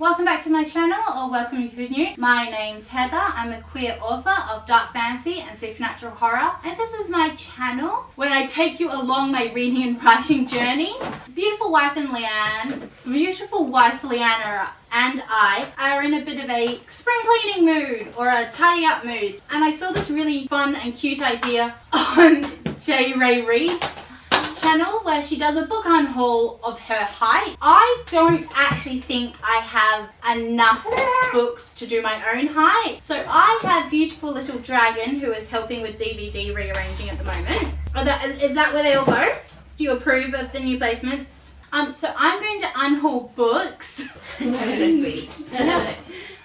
Welcome back to my channel, or welcome if you're new. My name's Heather. I'm a queer author of dark fantasy and supernatural horror, and this is my channel where I take you along my reading and writing journeys. Beautiful wife and Leanne and I are in a bit of a spring cleaning mood or a tidy up mood, and I saw this really fun and cute idea on Jadeyraereads channel where she does a book unhaul of her height. I don't actually think I have enough books to do my own height, so I have beautiful little dragon who is helping with DVD rearranging at the moment. Is that where they all go? Do you approve of the new placements? So I'm going to unhaul books. No, sweetie.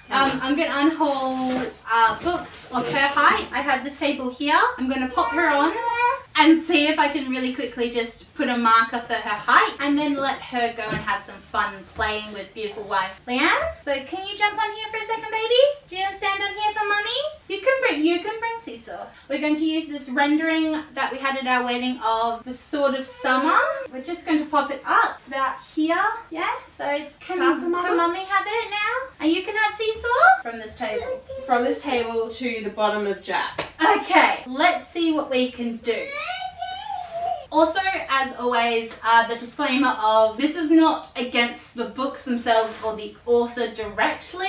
I'm going to unhaul books of her height. I have this table here. I'm going to pop her on and see if I can really quickly just put a marker for her height and then let her go and have some fun playing with beautiful wife Leanne. So can you jump on here for a second, baby? Do you want to stand on here for mummy? You can bring Seesaw. We're going to use this rendering that we had at our wedding of the sword of summer. We're just going to pop it up. It's about here. Yeah, so can mummy have it now? And you can have Seesaw from this table. From this table to the bottom of Jack. Okay, let's see what we can do. Also, as always, the disclaimer of this is not against the books themselves or the author directly.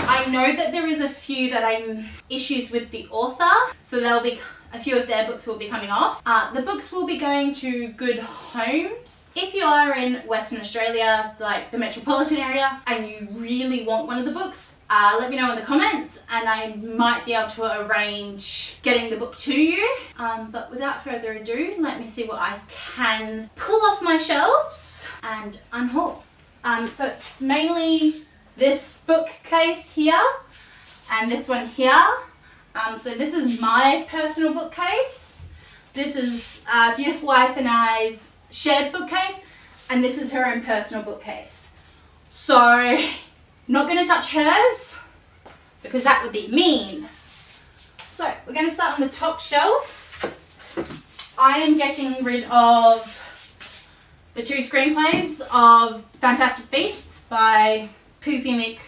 I know that there is a few that I'm issues with the author, so there'll be a few of their books will be coming off. The books will be going to good homes. If you are in Western Australia, like the metropolitan area, and you really want one of the books, let me know in the comments and I might be able to arrange getting the book to you. But without further ado, let me see what I can pull off my shelves and unhaul. So it's mainly this bookcase here and this one here. So this is my personal bookcase. This is beautiful wife and I's shared bookcase, and this is her own personal bookcase. So not going to touch hers because that would be mean. So we're going to start on the top shelf. I am getting rid of the two screenplays of Fantastic Beasts by Poopy Mick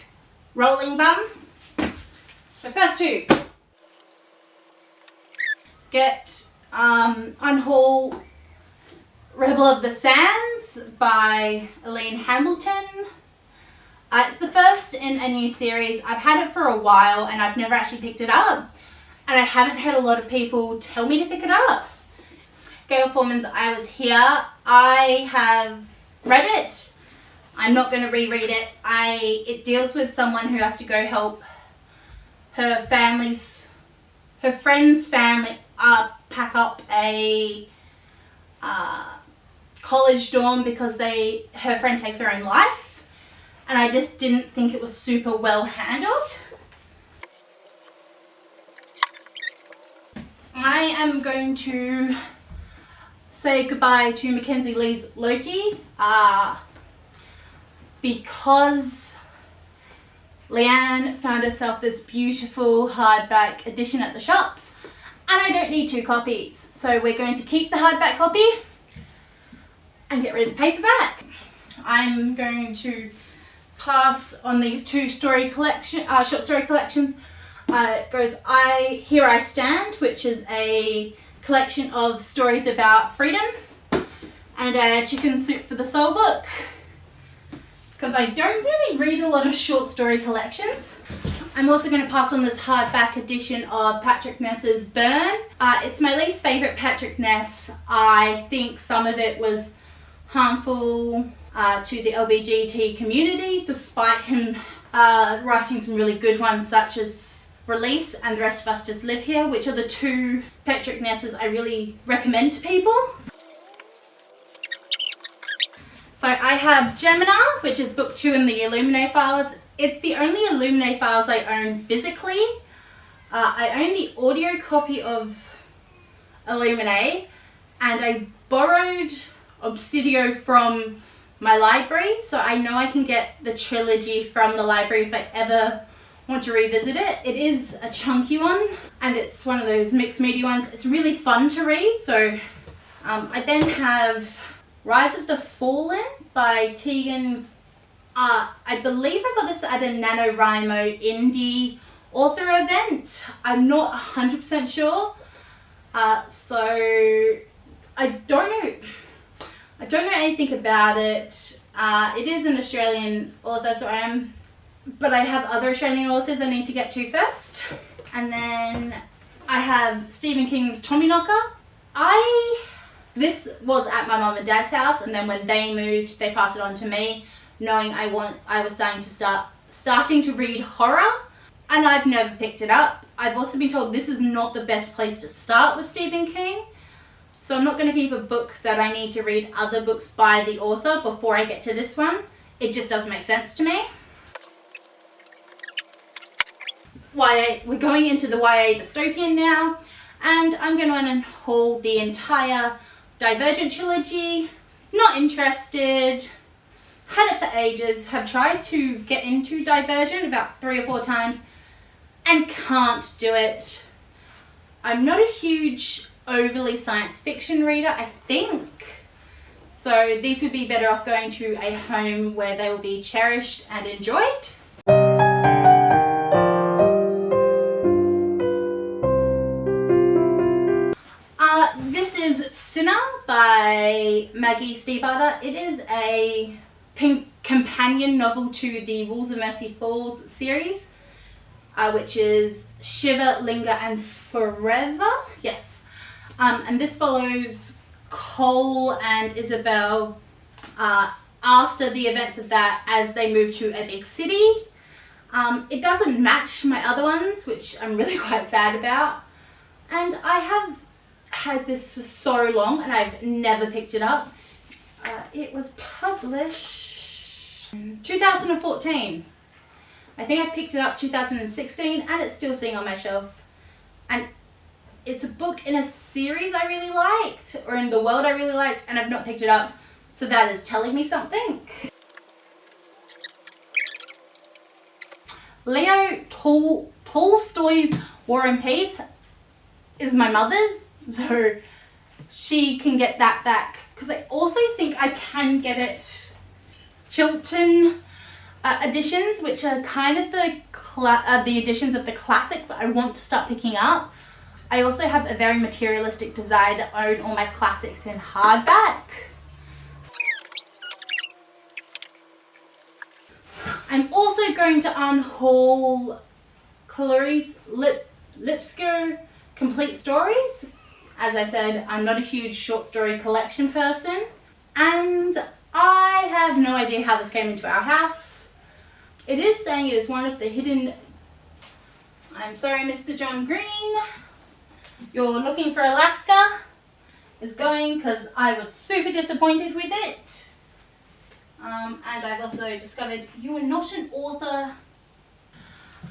Rolling Bum. So first two. Get unhaul Rebel of the Sands by Elaine Hamilton. It's the first in a new series. I've had it for a while and I've never actually picked it up, and I haven't heard a lot of people tell me to pick it up. Gail Forman's I Was Here. I have read it. I'm not going to reread it. It deals with someone who has to go help her friend's family pack up a college dorm because her friend takes her own life, and I just didn't think it was super well handled. I am going to say goodbye to Mackenzie Lee's Loki because Leanne found herself this beautiful hardback edition at the shops, and I don't need two copies. So we're going to keep the hardback copy and get rid of the paperback. I'm going to pass on these two short story collections. It goes Here I Stand, which is a collection of stories about freedom, and a Chicken Soup for the Soul book, because I don't really read a lot of short story collections. I'm also going to pass on this hardback edition of Patrick Ness's Burn. It's my least favourite Patrick Ness. I think some of it was harmful to the LGBT community, despite him writing some really good ones such as Release and The Rest of Us Just Live Here, which are the two Patrick Nesses I really recommend to people. So I have Gemina, which is book 2 in the Illuminae files. It's the only Illuminae files I own physically. I own the audio copy of Illuminae, and I borrowed Obsidio from my library, so I know I can get the trilogy from the library if I ever want to revisit it. It is a chunky one, and it's one of those mixed media ones. It's really fun to read. So I then have Rise of the Fallen by Tegan I believe I got this at a NaNoWriMo indie author event. I'm not 100% sure. So I don't know anything about it. It is an Australian author, but I have other Australian authors I need to get to first. And then I have Stephen King's Tommyknocker. This was at my mum and dad's house, and then when they moved, they passed it on to me, knowing I was starting to read horror, and I've never picked it up. I've also been told this is not the best place to start with Stephen King, so I'm not going to keep a book that I need to read other books by the author before I get to this one. It just doesn't make sense to me. We're going into the YA dystopian now, and I'm going to unhaul the entire Divergent trilogy. Not interested. Had it for ages. Have tried to get into Divergent about 3 or 4 times and can't do it. I'm not a huge overly science fiction reader, I think. So these would be better off going to a home where they will be cherished and enjoyed. This is Sinner by Maggie Stiefvater. It is a companion novel to the Walls of Mercy Falls series, which is Shiver, Linger and Forever. Yes. And this follows Cole and Isabel after the events of that as they move to a big city. It doesn't match my other ones, which I'm really quite sad about. And I have had this for so long and I've never picked it up. It was published in 2014. I think I picked it up 2016 and it's still sitting on my shelf. And it's a book in a series I really liked, or in the world I really liked, and I've not picked it up. So that is telling me something. Leo Tolstoy's War and Peace is my mother's, so she can get that back. Because I also think I can get it Chilton editions, which are kind of the editions of the classics I want to start picking up. I also have a very materialistic desire to own all my classics in hardback. I'm also going to unhaul Clarice Lipsker Complete Stories. As I said, I'm not a huge short story collection person, and I have no idea how this came into our house. It is saying it is one of the hidden... I'm sorry, Mr. John Green. You're looking for Alaska. It's going because I was super disappointed with it. And I've also discovered you are not an author.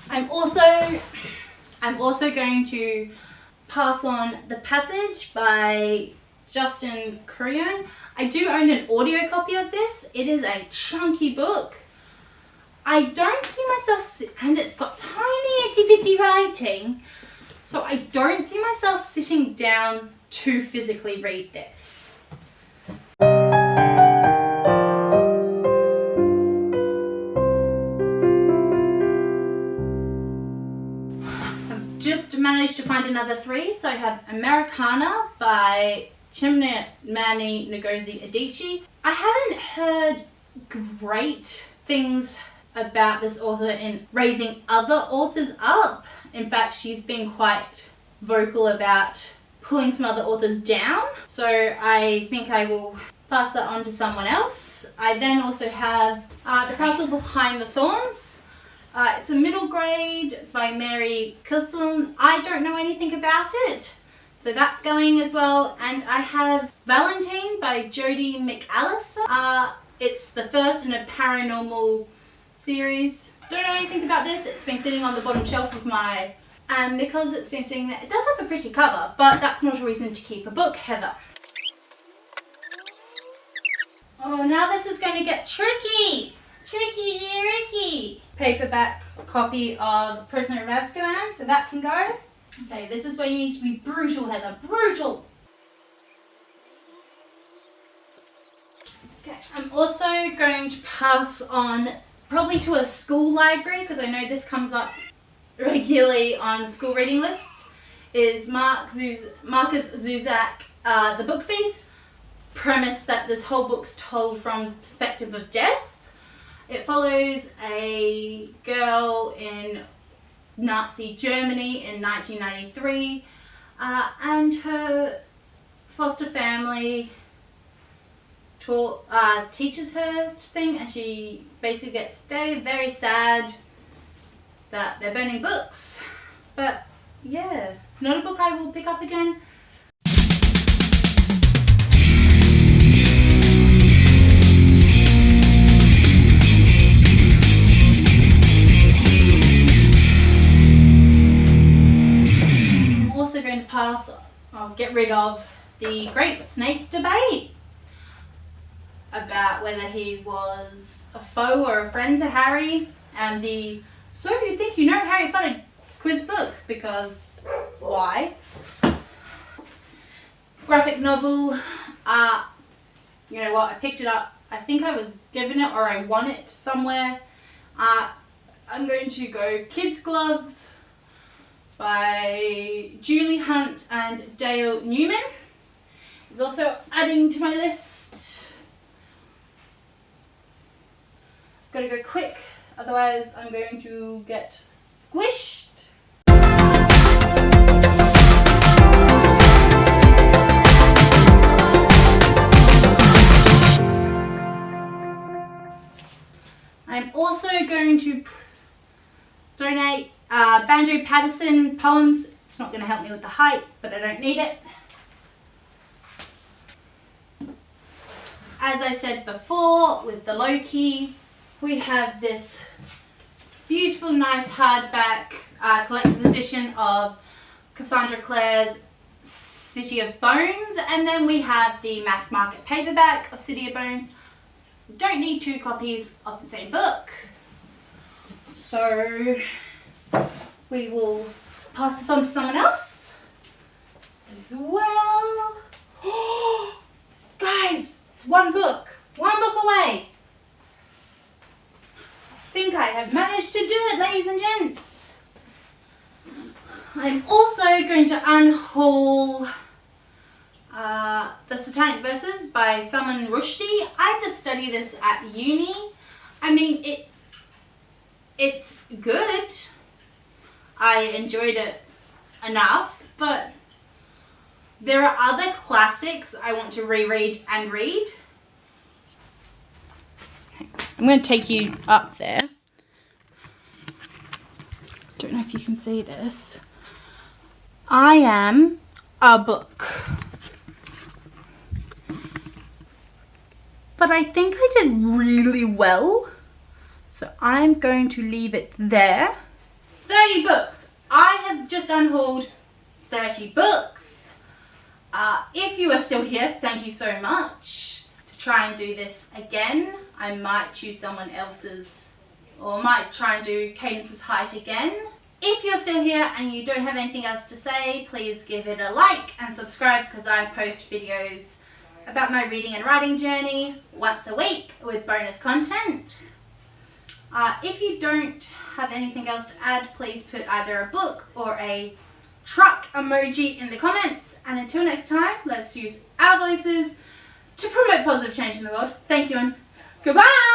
I'm also going to pass on The Passage by Justin Curion. I do own an audio copy of this. It is a chunky book. I don't see myself, and it's got tiny itty bitty writing, so I don't see myself sitting down to physically read this. I've just managed to find another 3, so I have Americana by Chimney Ngozi Adichie. I haven't heard great things about this author in raising other authors up. In fact, she's been quite vocal about pulling some other authors down. So I think I will pass that on to someone else. I then also have The Castle Behind the Thorns. It's a middle grade by Mary Kilslin. I don't know anything about it, so that's going as well. And I have Valentine by Jodi McAllister. It's the first in a paranormal series. Don't know anything about this. It's been sitting on the bottom shelf of my... And because it's been sitting there, it does have a pretty cover, but that's not a reason to keep a book, Heather. Oh, now this is going to get tricky! Tricky. Paperback copy of Prisoner of Azkaban, so that can go. Okay, this is where you need to be brutal, Heather. Brutal! Okay, I'm also going to pass on probably to a school library, because I know this comes up regularly on school reading lists, is Marcus Zusak, The Book Thief. Premise that this whole book's told from the perspective of death. It follows a girl in Nazi Germany in 1993 and her foster family teaches her thing, and she basically gets very, very sad that they're burning books. But yeah, not a book I will pick up again. Also going to get rid of the Great Snake debate about whether he was a foe or a friend to Harry, and the "so you think you know Harry Potter" quiz book, because why? Graphic novel, you know what, I picked it up, I think I was given it or I won it somewhere. I'm going to go Kids Gloves by Julie Hunt and Dale Newman. Is also adding to my list. Gotta go quick, otherwise I'm going to get squished. I'm also going to donate Banjo Patterson poems. It's not going to help me with the height, but I don't need it. As I said before, with the Loki, we have this beautiful, nice hardback collector's edition of Cassandra Clare's City of Bones, and then we have the mass market paperback of City of Bones. We don't need two copies of the same book, so we will pass this on to someone else as well. Guys, it's one book away. I think I have managed to do it, ladies and gents. I'm also going to unhaul the Satanic Verses by Salman Rushdie. I had to study this at uni. I mean, it's good. I enjoyed it enough, but there are other classics I want to reread and read. I'm going to take you up there. Don't know if you can see this. I am a book. But I think I did really well, so I'm going to leave it there. 30 books. I have just unhauled 30 books. If you are still here, thank you so much. To try and do this again, I might choose someone else's, or might try and do Cadence's Height again. If you're still here and you don't have anything else to say, please give it a like and subscribe, because I post videos about my reading and writing journey once a week with bonus content. If you don't have anything else to add, please put either a book or a truck emoji in the comments. And until next time, let's use our voices to promote positive change in the world. Thank you and goodbye!